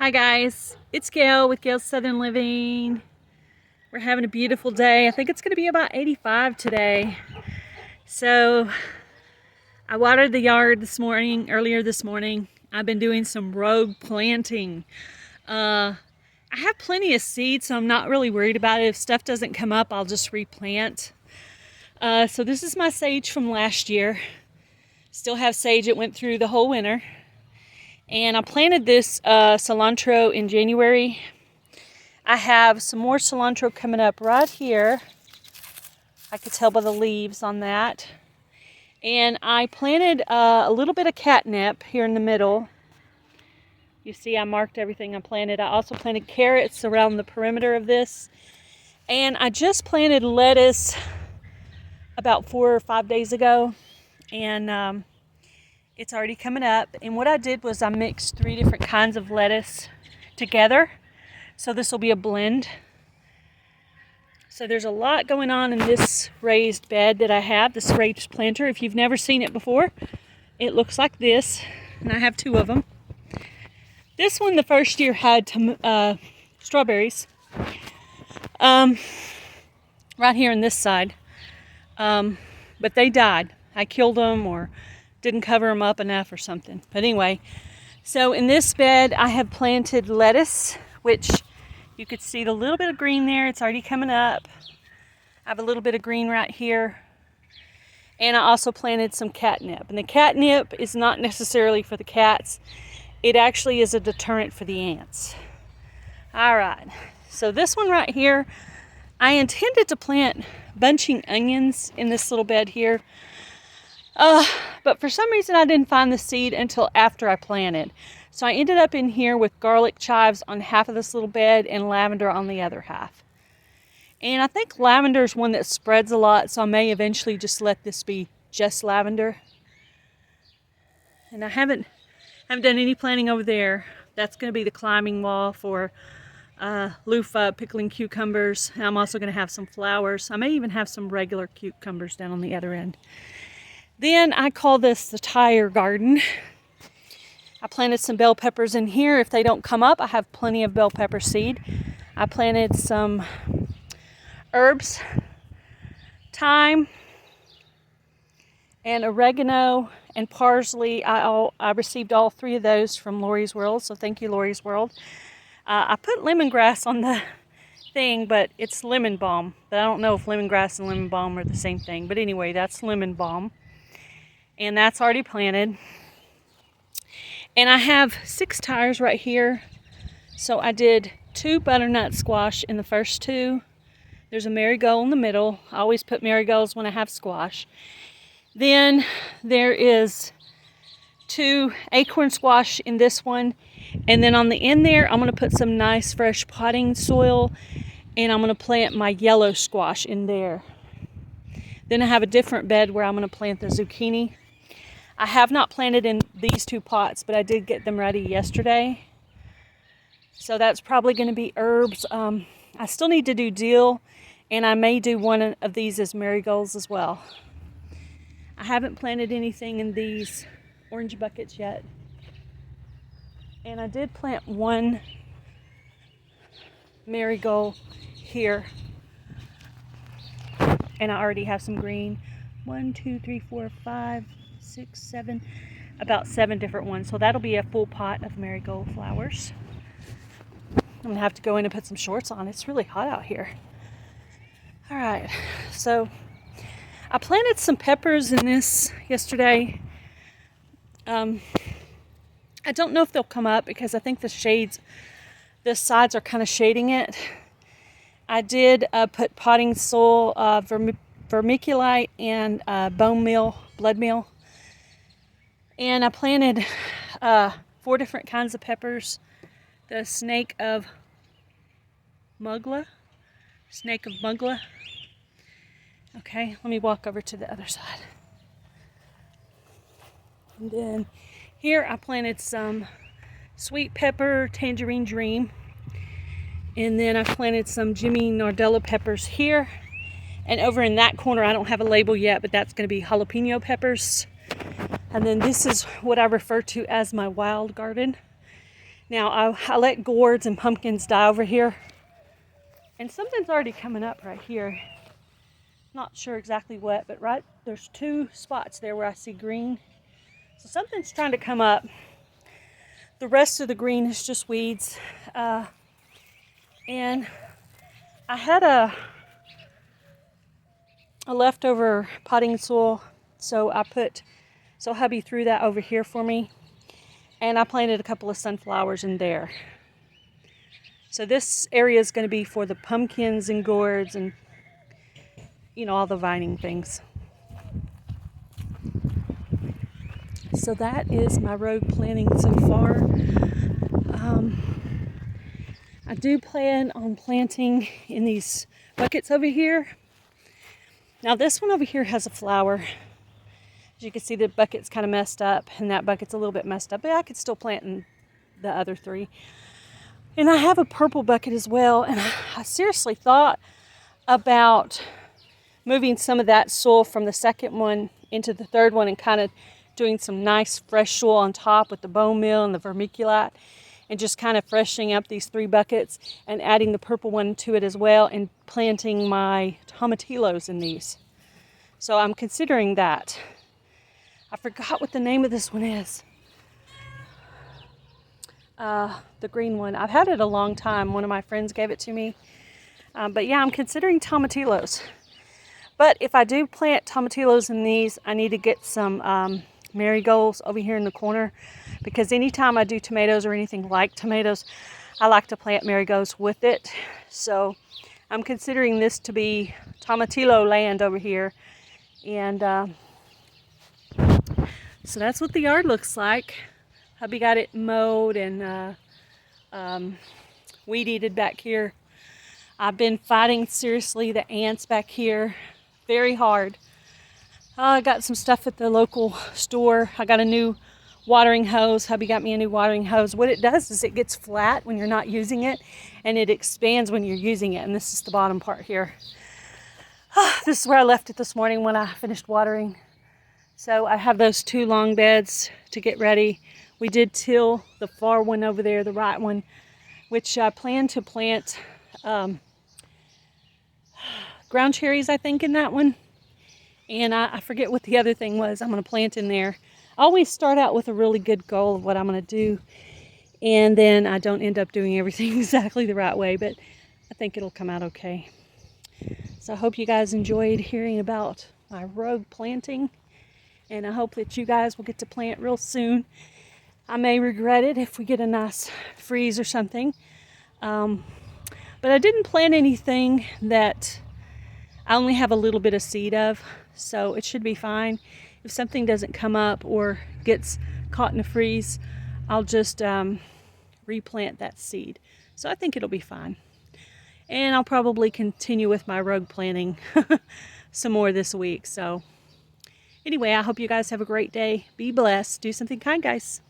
Hi guys, it's Gail with Gail's Southern Living. We're having a beautiful day. I think it's going to be about 85 today. So I watered the yard earlier this morning. I've been doing some rogue planting. I have plenty of seed, so I'm not really worried about it. If stuff doesn't come up, I'll just replant. So this is my sage from last year. Still have sage. It went through the whole winter. And I planted this cilantro in January. I have some more cilantro coming up right here. I could tell by the leaves on that. And I planted a little bit of catnip here in the middle. You see I marked everything I planted. I also planted carrots around the perimeter of this. And I just planted lettuce about 4 or 5 days ago. And it's already coming up. And what I did was I mixed 3 different kinds of lettuce together. So this will be a blend. So there's a lot going on in this raised bed that I have, this raised planter. If you've never seen it before, it looks like this. And I have 2 of them. This one, the first year, had strawberries. Right here on this side. But they died. I killed them or didn't cover them up enough or something. But anyway, so in this bed I have planted lettuce, which you could see the little bit of green there. It's already coming up. I have a little bit of green right here. And I also planted some catnip. And the catnip is not necessarily for the cats. It actually is a deterrent for the ants. All right, so this one right here, I intended to plant bunching onions in this little bed here. But for some reason I didn't find the seed until after I planted. So I ended up in here with garlic chives on half of this little bed and lavender on the other half. And I think lavender is one that spreads a lot, so I may eventually just let this be just lavender. And I haven't done any planting over there. That's going to be the climbing wall for loofah, pickling cucumbers. And I'm also going to have some flowers. I may even have some regular cucumbers down on the other end. Then I call this the tire garden. I planted some bell peppers in here. If they don't come up, I have plenty of bell pepper seed. I planted some herbs, thyme, and oregano and parsley. I received all 3 of those from Lori's World, so thank you, Lori's World. I put lemongrass on the thing, but it's lemon balm. But I don't know if lemongrass and lemon balm are the same thing. But anyway, that's lemon balm. And that's already planted. And I have 6 tires right here. So I did 2 butternut squash in the first 2. There's a marigold in the middle. I always put marigolds when I have squash. Then there is 2 acorn squash in this one. And then on the end there, I'm going to put some nice fresh potting soil. And I'm going to plant my yellow squash in there. Then I have a different bed where I'm going to plant the zucchini. I have not planted in these 2 pots, but I did get them ready yesterday. So that's probably going to be herbs. I still need to do dill, and I may do one of these as marigolds as well. I haven't planted anything in these orange buckets yet. And I did plant 1 marigold here. And I already have some green. 1, 2, 3, 4, 5, 6, 7, about 7 different ones. So that'll be a full pot of marigold flowers. I'm gonna have to go in and put some shorts on. It's really hot out here. All right, so I planted some peppers in this yesterday. I don't know if they'll come up because I think the sides are kind of shading it. I did put potting soil, vermiculite, and bone meal, blood meal. And I planted 4 different kinds of peppers. The snake of Mugla. Okay, let me walk over to the other side. And then here I planted some sweet pepper, tangerine dream. And then I planted some Jimmy Nardella peppers here. And over in that corner, I don't have a label yet, but that's going to be jalapeno peppers. And then this is what I refer to as my wild garden. Now I let gourds and pumpkins die over here. And something's already coming up right here. Not sure exactly what, but right there's 2 spots there where I see green. So something's trying to come up. The rest of the green is just weeds. And I had a leftover potting soil, so hubby threw that over here for me, and I planted a couple of sunflowers in there. So this area is going to be for the pumpkins and gourds and, you know, all the vining things. So that is my rogue planting so far. I do plan on planting in these buckets over here. Now this one over here has a flower. As you can see, the bucket's kind of messed up, and that bucket's a little bit messed up, but I could still plant in the other 3. And I have a purple bucket as well, and I seriously thought about moving some of that soil from the second one into the third one and kind of doing some nice fresh soil on top with the bone meal and the vermiculite, and just kind of freshening up these 3 buckets and adding the purple one to it as well, and planting my tomatillos in these. So I'm considering that. I forgot what the name of this one is. The green one. I've had it a long time. One of my friends gave it to me. But yeah, I'm considering tomatillos. But if I do plant tomatillos in these, I need to get some marigolds over here in the corner, because anytime I do tomatoes or anything like tomatoes, I like to plant marigolds with it. So I'm considering this to be tomatillo land over here. And so that's what the yard looks like. Hubby got it mowed and weed-eated back here. I've been fighting seriously the ants back here very hard. I got some stuff at the local store. I got a new watering hose. Hubby got me a new watering hose. What it does is it gets flat when you're not using it, and it expands when you're using it. And this is the bottom part here. This is where I left it this morning when I finished watering. So I have those 2 long beds to get ready. We did till the far one over there, the right one, which I plan to plant ground cherries, I think, in that one. And I forget what the other thing was I'm going to plant in there. I always start out with a really good goal of what I'm going to do, and then I don't end up doing everything exactly the right way, but I think it'll come out okay. So I hope you guys enjoyed hearing about my rogue planting, and I hope that you guys will get to plant real soon. I may regret it if we get a nice freeze or something. But I didn't plant anything that I only have a little bit of seed of, so it should be fine. If something doesn't come up or gets caught in a freeze, I'll just replant that seed. So I think it'll be fine. And I'll probably continue with my rogue planting some more this week. So anyway, I hope you guys have a great day. Be blessed. Do something kind, guys.